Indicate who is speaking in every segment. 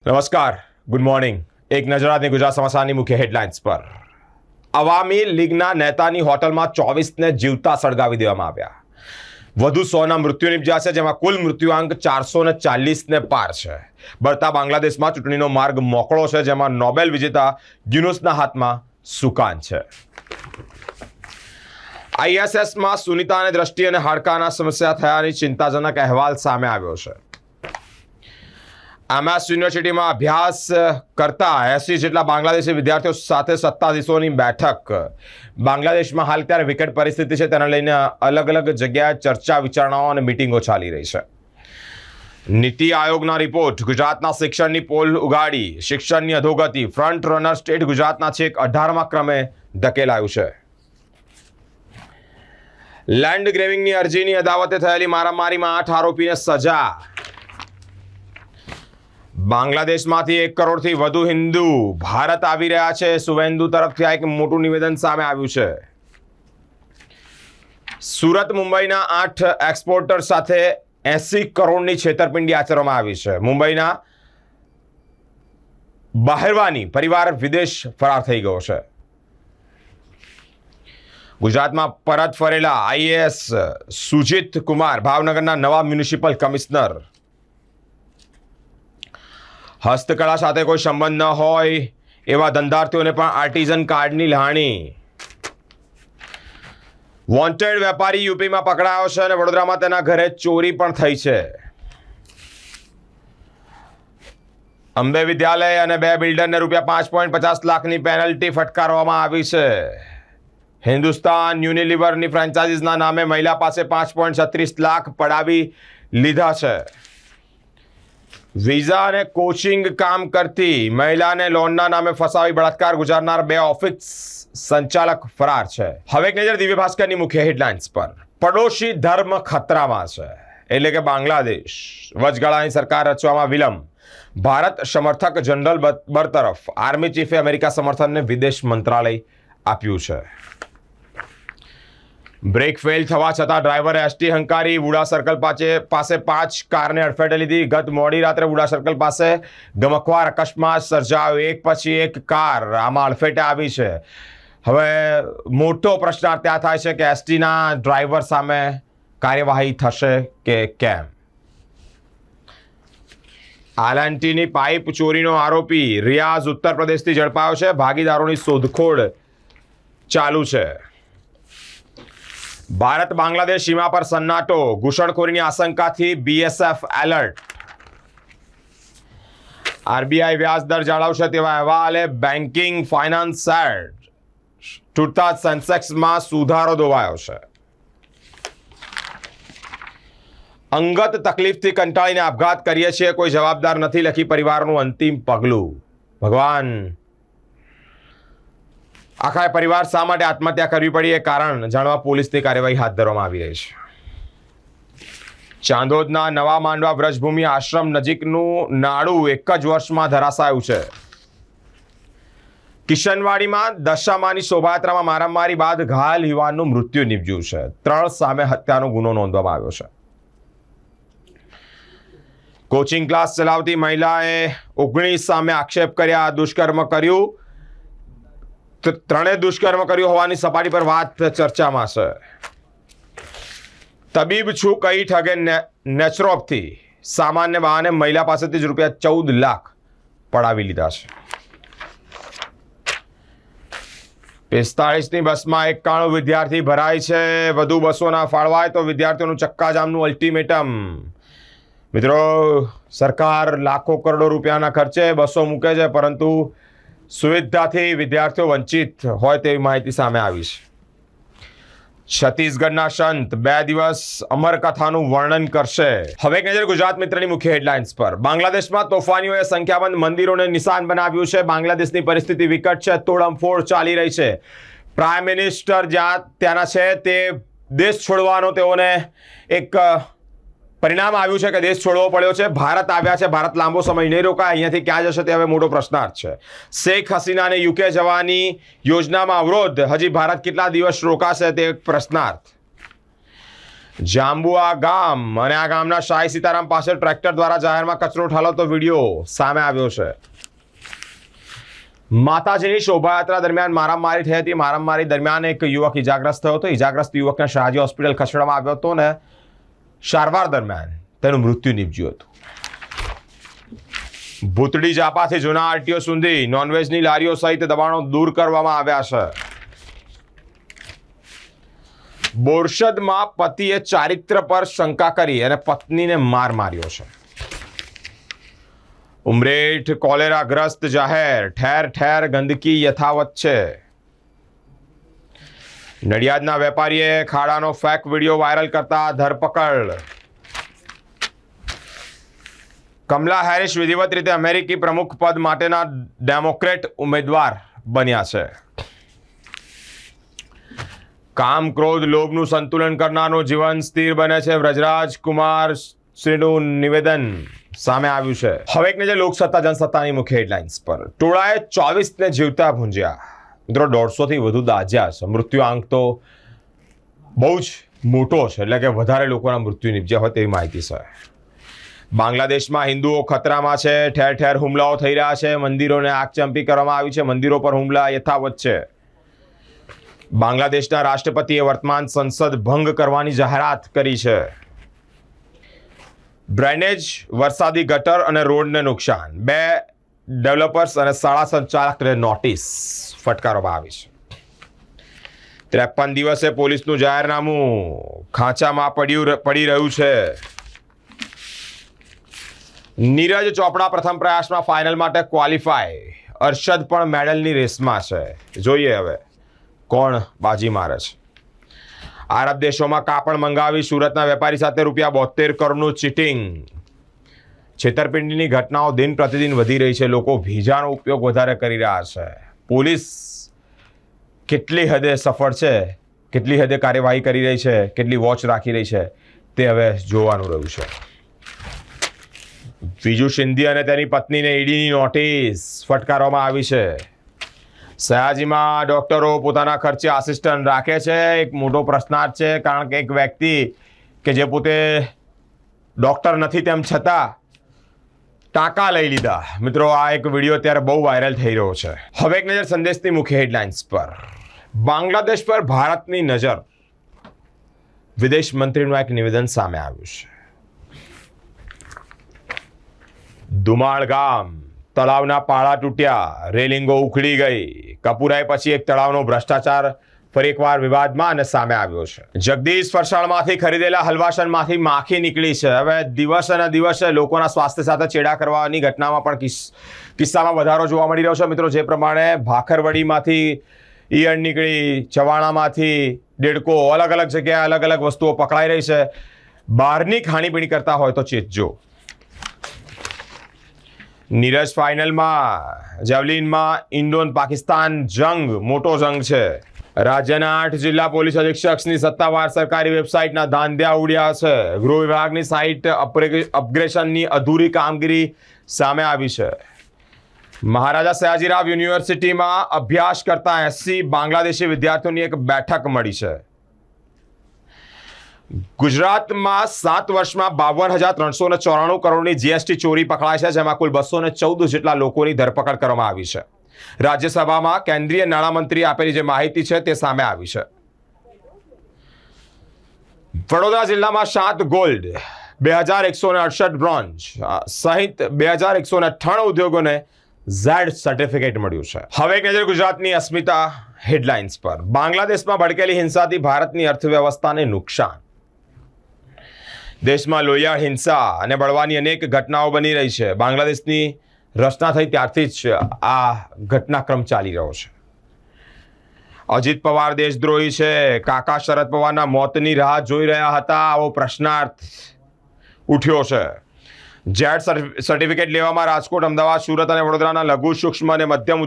Speaker 1: નમસ્કાર, good morning. એક નજર આજની ગુજરાત સમાચારની મુખ્ય હેડલાઇન્સ પર. અવામી લીગના નેતાની હોટલમાં 24ને જીવતા સળગાવી દેવામાં આવ્યા. વધુ 100ના મૃત્યુ નિપજ્યા છે, જેમાં કુલ મૃત્યુઆંક 440ને પાર છે. બળતા બાંગ્લાદેશમાં ચૂંટણીનો માર્ગ મોકળો છે, જેમાં નોબેલ વિજેતા યુનુસના હાથમાં સુકાન છે. આઈએસએસમાં સુનીતાને દ્રષ્ટિ અને હાડકાના સમસ્યા થયાની ચિંતાજનક અહેવાલ સામે આવ્યો છે. આમાસ યુનિવર્સિટીમાં અભ્યાસ કરતા 80 જેટલા બાંગ્લાદેશી વિદ્યાર્થીઓ સાથે સત્તાધીશોની બેઠક. બાંગ્લાદેશમાં હાલ ત્યારે વિકટ પરિસ્થિતિ છે, તેને લઈને અલગ અલગ જગ્યાએ ચર્ચા વિચારણાઓ અને મિટિંગો ચાલી રહી છે. નીતિ આયોગના રિપોર્ટ ગુજરાતના શિક્ષણની પોલ ઉગાડી. શિક્ષણની અધોગતિ. ફ્રન્ટ રનર સ્ટેટ ગુજરાતના છેક 18મા ક્રમે ધકેલાયું છે. લેન્ડ ગ્રેવિંગની અરજીની અદાવતે થયેલી મારામારીમાં 8 આરોપીને સજા. બાંગ્લાદેશમાંથી 1 કરોડથી વધુ હિન્દુ ભારત આવી રહ્યા છે. સુવેન્દુ તરફથી આ એક મોટું નિવેદન સામે આવ્યું છે. સુરત મુંબઈના 8 એક્સપોર્ટર સાથે 80 કરોડની છેતરપિંડી આચરવામાં આવી છે. મુંબઈના બહેરવાની પરિવાર વિદેશ ફરાર થઈ ગયો છે. ગુજરાતમાં પરત ફરેલા આઈએએસ સુજીત કુમાર ભાવનગરના નવા મ્યુનિસિપલ કમિશનર. હસ્તકળા સાથે કોઈ સંબંધ ન હોય એવા ધંધાર્થીઓને પણ આર્ટિઝન કાર્ડની લાણી. વોન્ટેડ વેપારી યુપીમાં પકડાયો છે અને વડોદરામાં તેના ઘરે ચોરી પણ થઈ છે. અંબે વિદ્યાલય અને 2 બિલ્ડરને રૂપિયા 5.50 લાખની પેનલ્ટી ફટકારવામાં આવી છે. હિન્દુસ્તાન યુનિલિવરની ફ્રેન્ચાઇઝીસના નામે મહિલા પાસે 5.36 લાખ પડાવી લીધા છે. વિઝા અને કોચિંગ કામ કરતી મહિલાને લોનના નામે ફસાવી બળાત્કાર ગુજારનાર 2 ઓફિસ સંચાલક ફરાર છે. હવે એક નજર દિવ્ય ભાસ્કરની મુખ્ય હેડલાઇન્સ પર. પડોશી ધર્મ ખતરામાં છે, એટલે કે બાંગ્લાદેશ. વચગાળાની સરકાર રચવામાં વિલંબ. ભારત સમર્થક જનરલ બરતરફ. આર્મી ચીફે અમેરિકા સમર્થનને વિદેશ મંત્રાલય આપ્યું છે. બ્રેક ફેલ થવા છતાં ડ્રાઈવરે એસટી હંકારી. વુડા સર્કલ પાસે 5 કારને અડફેટે લીધી. ગત મોડી રાત્રે વુડા સર્કલ પાસે ગમખ્વાર અકસ્માત સર્જાયો. એક પછી એક કાર આમાં અડફેટે આવી છે. હવે મોટો પ્રશ્ન ત્યાં થાય છે કે એસટીના ડ્રાઈવર સામે કાર્યવાહી થશે કે કેમ. આલાન્ટીની પાઇપ ચોરીનો આરોપી રિયાઝ ઉત્તર પ્રદેશથી ઝડપાયો છે. ભાગીદારોની શોધખોળ ચાલુ છે. ભારત બાંગ્લાદેશ સીમા પર સન્નાટો. ઘૂસણખોરીની આશંકાથી બીએસએફ એલર્ટ. આરબીઆઈ વ્યાજ દર જાળવશે તેવા અહેવાલે બેન્કિંગ ફાઇનાન્સ સેટ તૂટતા સેન્સેક્સમાં સુધારો જોવાયો છે. અંગત તકલીફથી કંટાળીને આપઘાત કરીએ છીએ, કોઈ જવાબદાર નથી, લખી પરિવારનું અંતિમ પગલું. ભગવાન, આખા પરિવાર શા માટે આત્મહત્યા કરવી પડી એ કારણ જાણવા પોલીસની કાર્યવાહી હાથ ધરવામાં આવી રહી છે. ચાંદોદના નવા માંડવા વ્રજભૂમિ આશ્રમ નજીકનું નાળું 1 જ વર્ષમાં ધરાશાયું છે. કિશનવાડીમાં દશામાની શોભાયાત્રામાં મારામારી બાદ ઘાયલ યુવાનનું મૃત્યુ નિપજ્યું છે. 3 સામે હત્યાનો ગુનો નોંધવામાં આવ્યો છે. કોચિંગ ક્લાસ ચલાવતી મહિલાએ 19 સામે આક્ષેપ કર્યા. દુષ્કર્મ કર્યું. 3 દુષ્કર્મ કર્યું હોવાની સપાટી પર વાત ચર્ચામાં છે. તબીબ છું કઈ ઠગે નેચરોપથી. સામાન્ય બહાને મહિલા પાસેથી જ રૂપિયા 14 લાખ પડાવી લીધા છે. 45ની બસમાં 91 વિદ્યાર્થી ભરાય છે. વધુ બસોના ફાળવાય તો વિદ્યાર્થીઓનું ચક્કાજામનું અલ્ટિમેટમ. મિત્રો, સરકાર લાખો કરોડો રૂપિયાના ખર્ચે બસો મૂકે છે, પરંતુ સુવિધાથી વિદ્યાર્થીઓ વંચિત હોય તેવી માહિતી સામે આવી છે. છત્તીસગઢના સંત 2 દિવસ અમરકથાનું વર્ણન કરશે. હવે એક નજર ગુજરાત મિત્રની મુખ્ય હેડલાઇન્સ પર. બાંગ્લાદેશમાં તોફાનીઓએ સંખ્યાબંધ મંદિરોને નિશાન બનાવ્યું છે. બાંગ્લાદેશની પરિસ્થિતિ વિકટ છે. તોડમફોડ ચાલી રહી છે. પ્રાઇમ મિનિસ્ટર ત્યાંના છે તે દેશ છોડવાનો તેઓને એક પરિણામ આવ્યું છે કે દેશ છોડવો પડ્યો છે. ભારત આવ્યા છે. ભારત લાંબો સમય નહીં રોકાય. અહીંયાથી ક્યાં જશે તે હવે મોટો પ્રશ્નાર્થ છે. શેખ હસીનાને યુકે જવાની યોજનામાં અવરોધ. હજી ભારત કેટલા દિવસ રોકાશે તે પ્રશ્નાર્થ. જાંબુઆ ગામ અને આ ગામના શાહી સીતારામ પાસે ટ્રેક્ટર દ્વારા જાહેરમાં કચરો ઠાલવતો વિડીયો સામે આવ્યો છે. માતાજીની શોભાયાત્રા દરમિયાન મારામારી થઈ હતી. મારામારી દરમિયાન એક યુવક ઇજાગ્રસ્ત થયો હતો. ઇજાગ્રસ્ત યુવકને શાહજી હોસ્પિટલ ખસેડવામાં આવ્યો હતો ને સારવાર દરમિયાન તેનું મૃત્યુ નીપજ્યું હતું. ભૂતડી જાપાથી જૂના આરટીઓ સુધી નોનવેજની લારીઓ સહિત દબાણો દૂર કરવામાં આવ્યા છે. બોરસદમાં પતિએ ચારિત્ર પર શંકા કરી અને પત્નીને માર માર્યો છે. ઉમરેઠ કોલેરાગ્રસ્ત જાહેર, ઠેર ઠેર ગંદકી યથાવત છે. નડિયાદના વેપારીએ ખાડાનો ફેક વિડીયો વાયરલ કરતા ધરપકડ. કમલા હેરિસ વિધિવત રીતે અમેરિકી પ્રમુખ પદ માટેના ડેમોક્રેટ ઉમેદવાર બન્યા છે. કામ ક્રોધ લોભનું સંતુલન કરનારનું જીવન સ્થિર બને છે. વ્રજરાજ કુમાર શ્રીનું નિવેદન સામે આવ્યું છે. હવે એક નજર લોકસત્તા જનસત્તાની મુખ્ય હેડલાઇન્સ પર. ટોળાએ 24ને જીવતા ભૂંજ્યા. મિત્રો 150થી વધુ દાઝ્યા છે. મૃત્યુ આંક તો બહુ જ મોટો છે, એટલે કે વધારે લોકોના મૃત્યુ નિપજ્યા હોય તેવી માહિતી છે. બાંગ્લાદેશમાં હિન્દુઓ ખતરામાં છે. ઠેર ઠેર હુમલાઓ થઈ રહ્યા છે. મંદિરોને આગચંપી કરવામાં આવી છે. મંદિરો પર હુમલા યથાવત છે. બાંગ્લાદેશના રાષ્ટ્રપતિએ વર્તમાન સંસદ ભંગ કરવાની જાહેરાત કરી છે. ડ્રેનેજ, વરસાદી ગટર અને રોડને નુકસાન. 2 ડેવલપર્સ અને શાળા સંચાલકને નોટિસ ફટકારવામાં આવી છે. 53 દિવસે પોલીસનું જાહેરનામું ખાંચામાં પડી રહ્યું છે. નીરજ ચોપડા પ્રથમ પ્રયાસમાં ફાઇનલ માટે ક્વોલિફાય. અરશદ પણ મેડલની રેસમાં છે. જોઈએ હવે કોણ બાજી મારે છે. આરબ દેશોમાં કાપડ મંગાવી સુરતના વેપારી સાથે ₹72 કરોડનું ચીટિંગ. છેતરપિંડીની ઘટનાઓ દિન પ્રતિદિન વધી રહી છે. લોકો ભીજાનો ઉપયોગ વધારે કરી રહ્યા છે. પોલીસ કેટલી હદે સફળ છે, કેટલી હદે કાર્યવાહી કરી રહી છે, કેટલી વોચ રાખી રહી છે, તે હવે જોવાનું રહ્યું છે. વિજુ સિંધી અને તેની પત્નીને ઈડીની નોટિસ ફટકારવામાં આવી છે. સયાજીમાં ડોક્ટરો પોતાના ખર્ચે આસિસ્ટન્ટ રાખે છે. એક મોટો પ્રશ્નાર્થ છે, કારણ કે એક વ્યક્તિ કે જે પોતે ડોક્ટર નથી તેમ છતાં ટાંકા લઈ લીધા. મિત્રો, આ એક વિડીયો અત્યારે બહુ વાયરલ થઈ રહ્યો છે. હવે એક નજર સંદેશની મુખ્ય હેડલાઇન્સ પર. બાંગ્લાદેશ પર ભારતની નજર. વિદેશ મંત્રીનું એક નિવેદન સામે આવ્યું છે. દુમાળ ગામ, તળાવના પાળા તૂટ્યા, રેલિંગો ઉખડી ગઈ. કપુરાઈ પછી એક તળાવનો ભ્રષ્ટાચાર ફરી એકવાર વિવાદમાં અને સામે આવ્યો છે. જગદીશ ફરસાણમાંથી ખરીદેલા હલવાસનમાંથી માખી નીકળી છે. હવે દિવસે ને દિવસે લોકોના સ્વાસ્થ્ય સાથે ચેડા કરવાની ઘટનામાં પણ કિસ્સામાં વધારો જોવા મળી રહ્યો છે. મિત્રો, જે પ્રમાણે ભાખરવડીમાંથી ઈયળ નીકળી, ચવાણામાંથી દેડકો, અલગ અલગ જગ્યાએ અલગ અલગ વસ્તુઓ પકડાઈ રહી છે. બહારની ખાણીપીણી કરતા હોય તો ચેતજો. નીરજ ફાઇનલમાં. જેવલિનમાં ઇન્ડોન પાકિસ્તાન જંગ મોટો જંગ છે. રાજ્યના 8 જિલ્લા પોલીસ અધિક્ષકની સત્તાવાર સરકારી વેબસાઇટના ધાંધ્યા ઉડ્યા છે. ગૃહ વિભાગની સાઇટ અપગ્રેશનની અધૂરી કામગીરી સામે આવી છે. મહારાજા સયાજીરાવ યુનિવર્સિટીમાં અભ્યાસ કરતા 80 બાંગ્લાદેશી વિદ્યાર્થીઓની એક બેઠક મળી છે. ગુજરાતમાં 7 વર્ષમાં 52,394 કરોડની જીએસટી ચોરી પકડાય છે, જેમાં કુલ 214 જેટલા લોકોની ધરપકડ કરવામાં આવી છે. રાજ્યસભામાં કેન્દ્રીય નાણામંત્રીએ આપેલી જે માહિતી છે તે સામે આવી છે. વડોદરા જિલ્લામાં 7 ગોલ્ડ, 2168 બ્રોન્ઝ સહિત 2198 ઉદ્યોગોને ઝેડ સર્ટિફિકેટ મળ્યું છે. હવે એક નજર ગુજરાતની અસ્મિતા હેડલાઇન્સ પર. બાંગ્લાદેશમાં ભડકેલી હિંસાથી ભારતની અર્થવ્યવસ્થાને નુકસાન. દેશમાં લોહિયાળ હિંસા અને બળવાની અનેક ઘટનાઓ બની રહી છે. બાંગ્લાદેશની રચના થઈ ત્યારથી જ આ ઘટનાક્રમ ચાલી રહ્યો છે. અજીત પવાર દેશદ્રોહી છે. કાકા શરદ પવારના મોતની રાહ જોઈ રહ્યા હતા, આવો પ્રશ્નાર્થ ઉઠ્યો છે. ઝેડ સર્ટિફિકેટ લેવામાં રાજકોટ, અમદાવાદ, સુરત અને વડોદરાના લઘુ, સૂક્ષ્મ અને મધ્યમ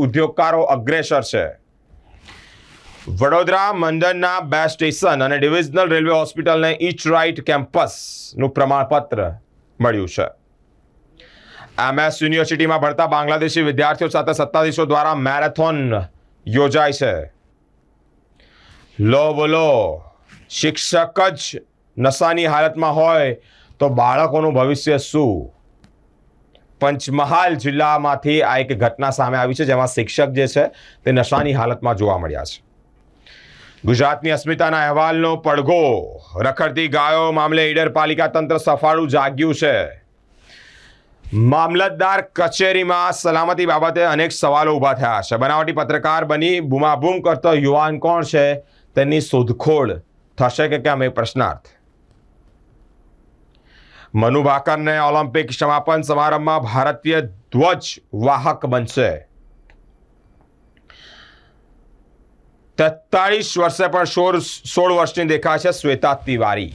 Speaker 1: ઉદ્યોગકારો અગ્રેસર છે. વડોદરા મંડળના 2 સ્ટેશન અને ડિવિઝનલ રેલવે હોસ્પિટલને ઈચ રાઇટ કેમ્પસનું પ્રમાણપત્ર મળ્યું છે. MS યુનિવર્સિટીમાં ભણતા બાંગ્લાદેશી વિદ્યાર્થીઓ સાથે સત્તાધીશો દ્વારા મેરેથોન યોજાય છે. લો બોલો શિક્ષક જ નશાની હાલતમાં હોય તો બાળકોનું ભવિષ્ય શું? પંચમહાલ જિલ્લામાંથી આ એક ઘટના સામે આવી છે, જેમાં શિક્ષક જે છે તે નશાની હાલતમાં જોવા મળ્યા છે. ગુજરાતની અસ્મિતાના અહેવાલનો પડઘો. રખડતી ગાયો મામલે ઈડર પાલિકા તંત્ર સફાળું જાગ્યું છે. મામલતદાર કચેરીમાં સલામતી બાબતે અનેક સવાલો ઊભા થયા છે. બનાવટી પત્રકાર બની બૂમાબૂમ કરતો યુવાન કોણ છે તેની શોધખોળ થશે કે કેમ એ પ્રશ્નાર્થ. મનુ ભાકરને ઓલિમ્પિક સમાપન સમારંભમાં ભારતીય ધ્વજ વાહક બનશે. 43 વર્ષે પણ 16 વર્ષની દેખાય છે શ્વેતા તિવારી.